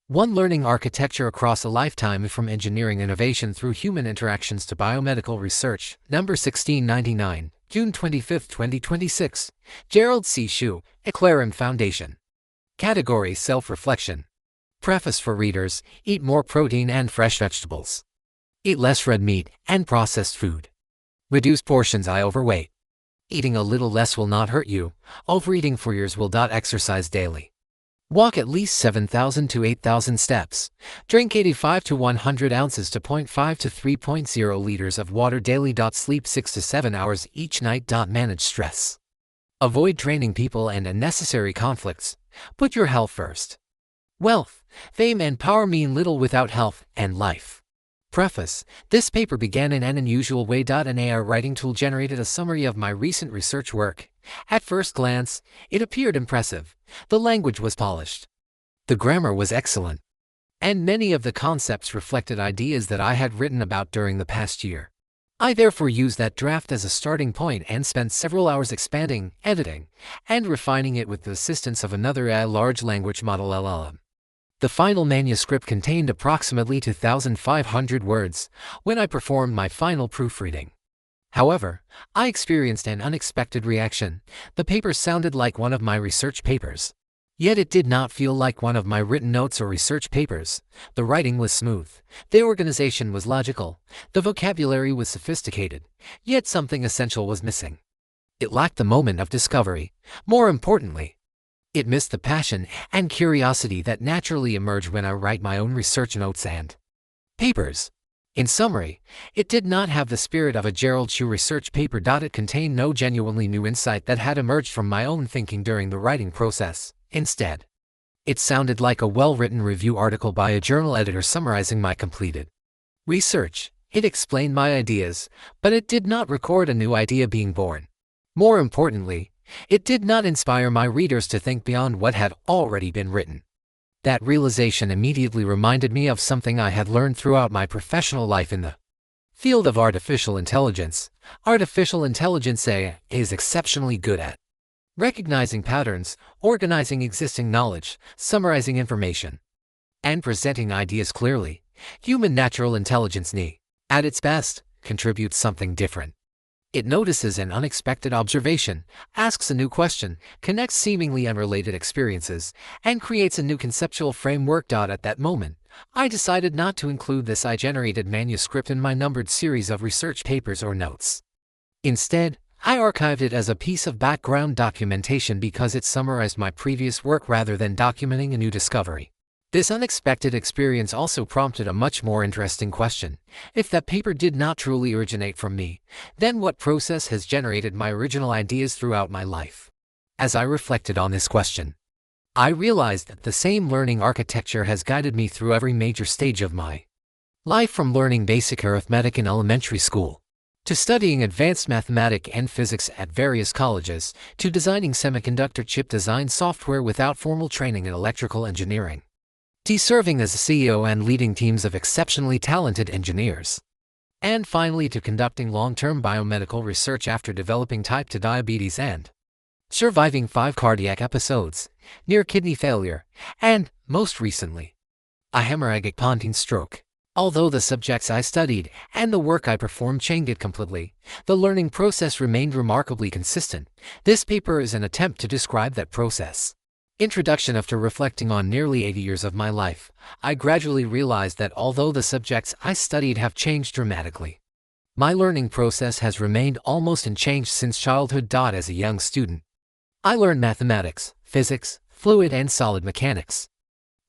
One learning architecture across a lifetime from engineering innovation through human interactions to biomedical research. Number 1699, June 25, 2026. Gerald C. EclaireMD Foundation. Category Self-Reflection. Preface for readers: eat more protein and fresh vegetables. Eat less red meat and processed food. Reduce portions. Overweight. Eating a little less will not hurt you. Overeating for years will. Exercise daily. Walk at least 7,000 to 8,000 steps. Drink 85 to 100 ounces to 0.5 to 3.0 liters of water daily. Sleep 6 to 7 hours each night. Manage stress. Avoid draining people and unnecessary conflicts. Put your health first. Wealth, fame, and power mean little without health and life. Preface. This paper began in an unusual way. An AI writing tool generated a summary of my recent research work. At first glance, it appeared impressive. The language was polished. The grammar was excellent. And many of the concepts reflected ideas that I had written about during the past year. I therefore used that draft as a starting point and spent several hours expanding, editing, and refining it with the assistance of another AI large language model LLM. The final manuscript contained approximately 2,500 words when I performed my final proofreading. However, I experienced an unexpected reaction. The paper sounded like one of my research papers. Yet it did not feel like one of my written notes or research papers. The writing was smooth. The organization was logical. The vocabulary was sophisticated. Yet something essential was missing. It lacked the moment of discovery. More importantly, it missed the passion and curiosity that naturally emerge when I write my own research notes and papers. In summary, it did not have the spirit of a Gerald C. research paper. It contained no genuinely new insight that had emerged from my own thinking during the writing process. Instead, it sounded like a well-written review article by a journal editor summarizing my completed research. It explained my ideas, but it did not record a new idea being born. More importantly, it did not inspire my readers to think beyond what had already been written. That realization immediately reminded me of something I had learned throughout my professional life in the field of artificial intelligence. Artificial intelligence AI is exceptionally good at recognizing patterns, organizing existing knowledge, summarizing information, and presenting ideas clearly. Human natural intelligence at its best, contributes something different. It notices an unexpected observation, asks a new question, connects seemingly unrelated experiences, and creates a new conceptual framework. At that moment, I decided not to include this AI-generated manuscript in my numbered series of research papers or notes. Instead, I archived it as a piece of background documentation because it summarized my previous work rather than documenting a new discovery. This unexpected experience also prompted a much more interesting question. If that paper did not truly originate from me, then what process has generated my original ideas throughout my life? As I reflected on this question, I realized that the same learning architecture has guided me through every major stage of my life, from learning basic arithmetic in elementary school, to studying advanced mathematics and physics at various colleges, to designing semiconductor chip design software without formal training in electrical engineering, to serving as a CEO and leading teams of exceptionally talented engineers, and finally to conducting long-term biomedical research after developing type 2 diabetes and surviving 5 cardiac episodes, near kidney failure, and, most recently, a hemorrhagic pontine stroke. Although the subjects I studied and the work I performed changed completely, the learning process remained remarkably consistent. This paper is an attempt to describe that process. Introduction. After reflecting on nearly 80 years of my life, I gradually realized that although the subjects I studied have changed dramatically, my learning process has remained almost unchanged since childhood. As a young student, I learned mathematics, physics, fluid and solid mechanics,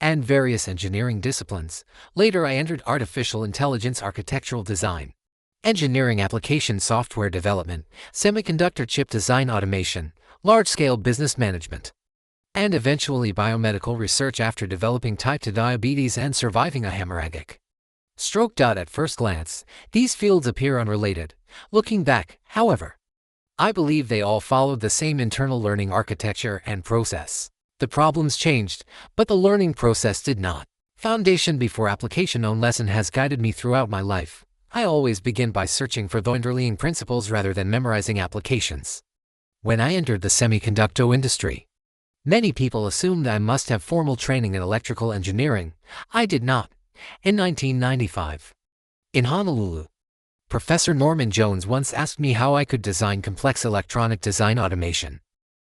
and various engineering disciplines. Later I entered artificial intelligence, architectural design, engineering application software development, semiconductor chip design, automation, large-scale business management, and eventually biomedical research after developing type 2 diabetes and surviving a hemorrhagic stroke. At first glance, these fields appear unrelated. Looking back, however, I believe they all followed the same internal learning architecture and process. The problems changed, but the learning process did not. Foundation before application. Own lesson has guided me throughout my life. I always begin by searching for the underlying principles rather than memorizing applications. When I entered the semiconductor industry, Many people assumed I must have formal training in electrical engineering. I did not. In 1995, in Honolulu, Professor Norman Jones once asked me how I could design complex electronic design automation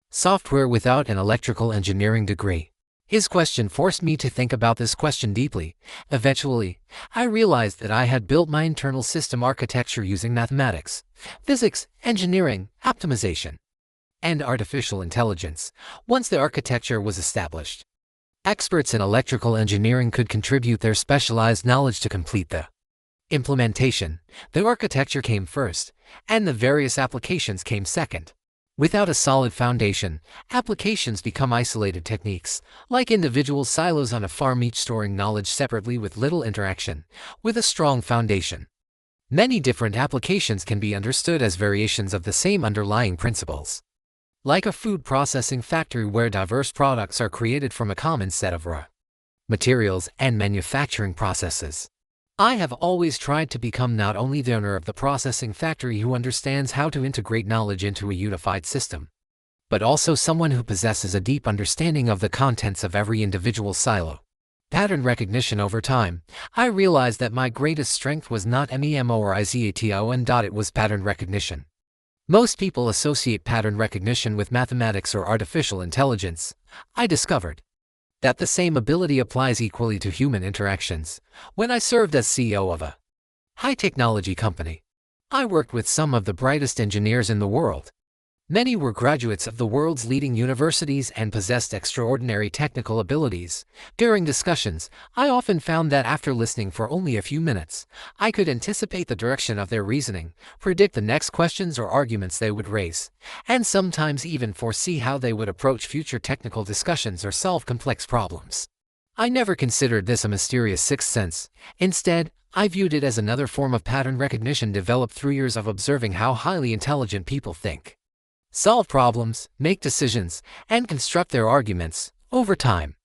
software without an electrical engineering degree. His question forced me to think about this question deeply. Eventually, I realized that I had built my internal system architecture using mathematics, physics, engineering, optimization, and artificial intelligence. Once the architecture was established, experts in electrical engineering could contribute their specialized knowledge to complete the implementation. The architecture came first, and the various applications came second. Without a solid foundation, applications become isolated techniques, like individual silos on a farm, each storing knowledge separately with little interaction. With a strong foundation, many different applications can be understood as variations of the same underlying principles. Like a food processing factory where diverse products are created from a common set of raw materials and manufacturing processes. I have always tried to become not only the owner of the processing factory who understands how to integrate knowledge into a unified system, but also someone who possesses a deep understanding of the contents of every individual silo. Pattern recognition. Over time, I realized that my greatest strength was not memorization, it was pattern recognition. Most people associate pattern recognition with mathematics or artificial intelligence. I discovered that the same ability applies equally to human interactions. When I served as CEO of a high-technology company, I worked with some of the brightest engineers in the world. Many were graduates of the world's leading universities and possessed extraordinary technical abilities. During discussions, I often found that after listening for only a few minutes, I could anticipate the direction of their reasoning, predict the next questions or arguments they would raise, and sometimes even foresee how they would approach future technical discussions or solve complex problems. I never considered this a mysterious sixth sense. Instead, I viewed it as another form of pattern recognition developed through years of observing how highly intelligent people think, solve problems, make decisions, and construct their arguments. Over time,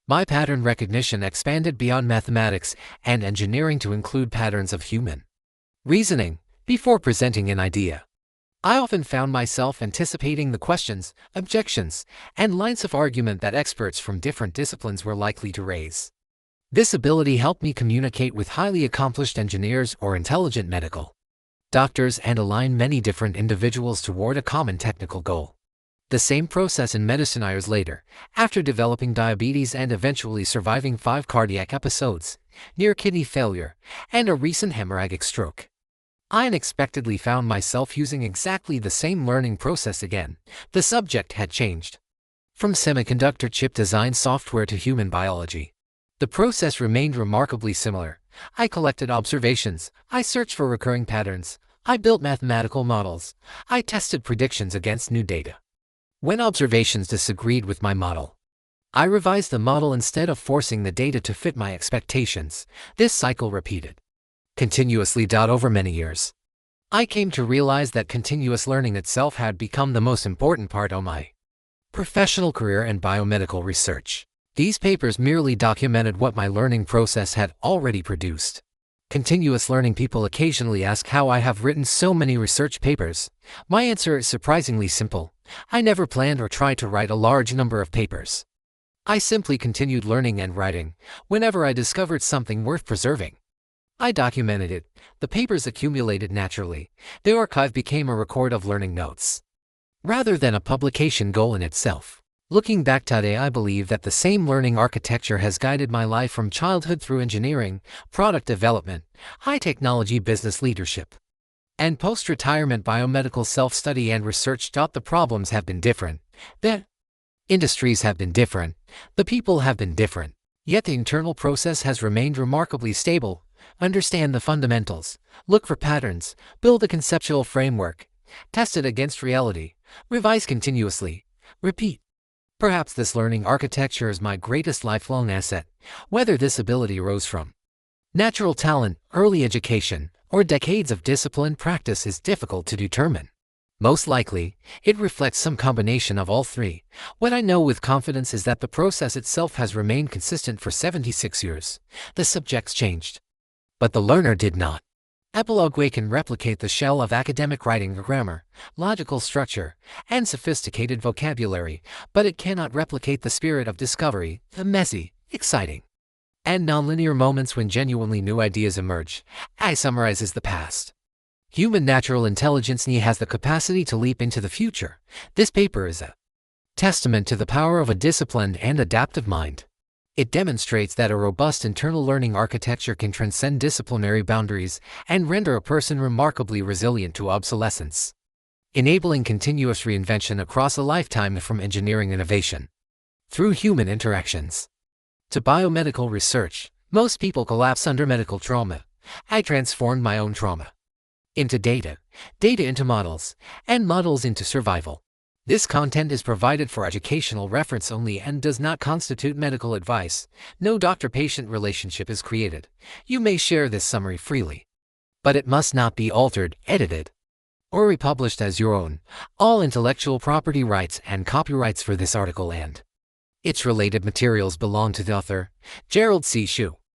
my pattern recognition expanded beyond mathematics and engineering to include patterns of human reasoning. Before presenting an idea, I often found myself anticipating the questions, objections, and lines of argument that experts from different disciplines were likely to raise. This ability helped me communicate with highly accomplished engineers or intelligent medical doctors and align many different individuals toward a common technical goal. The same process in medicine. Years later, after developing diabetes and eventually surviving 5 cardiac episodes, near kidney failure, and a recent hemorrhagic stroke, I unexpectedly found myself using exactly the same learning process again. The subject had changed from semiconductor chip design software to human biology. The process remained remarkably similar. I collected observations, I searched for recurring patterns, I built mathematical models, I tested predictions against new data. When observations disagreed with my model, I revised the model instead of forcing the data to fit my expectations. This cycle repeated continuously. Over many years, I came to realize that continuous learning itself had become the most important part of my professional career in biomedical research. These papers merely documented what my learning process had already produced. Continuous learning. People occasionally ask how I have written so many research papers. My answer is surprisingly simple. I never planned or tried to write a large number of papers. I simply continued learning and writing. Whenever I discovered something worth preserving, I documented it. The papers accumulated naturally. The archive became a record of learning notes, rather than a publication goal in itself. Looking back today, I believe that the same learning architecture has guided my life from childhood through engineering, product development, high-technology business leadership, and post-retirement biomedical self-study and research. The problems have been different, the industries have been different, the people have been different, yet the internal process has remained remarkably stable. Understand the fundamentals, look for patterns, build a conceptual framework, test it against reality, revise continuously, repeat. Perhaps this learning architecture is my greatest lifelong asset. Whether this ability arose from natural talent, early education, or decades of disciplined practice is difficult to determine. Most likely, it reflects some combination of all three. What I know with confidence is that the process itself has remained consistent for 76 years. The subjects changed, but the learner did not. Epilogue way can replicate the shell of academic writing, grammar, logical structure, and sophisticated vocabulary, but it cannot replicate the spirit of discovery, the messy, exciting, and nonlinear moments when genuinely new ideas emerge. I summarizes the past. Human natural intelligence has the capacity to leap into the future. This paper is a testament to the power of a disciplined and adaptive mind. It demonstrates that a robust internal learning architecture can transcend disciplinary boundaries and render a person remarkably resilient to obsolescence, enabling continuous reinvention across a lifetime from engineering innovation through human interactions to biomedical research. Most people collapse under medical trauma. I transformed my own trauma into data, data into models, and models into survival. This content is provided for educational reference only and does not constitute medical advice. No doctor-patient relationship is created. You may share this summary freely, but it must not be altered, edited, or republished as your own. All intellectual property rights and copyrights for this article and its related materials belong to the author, Gerald C.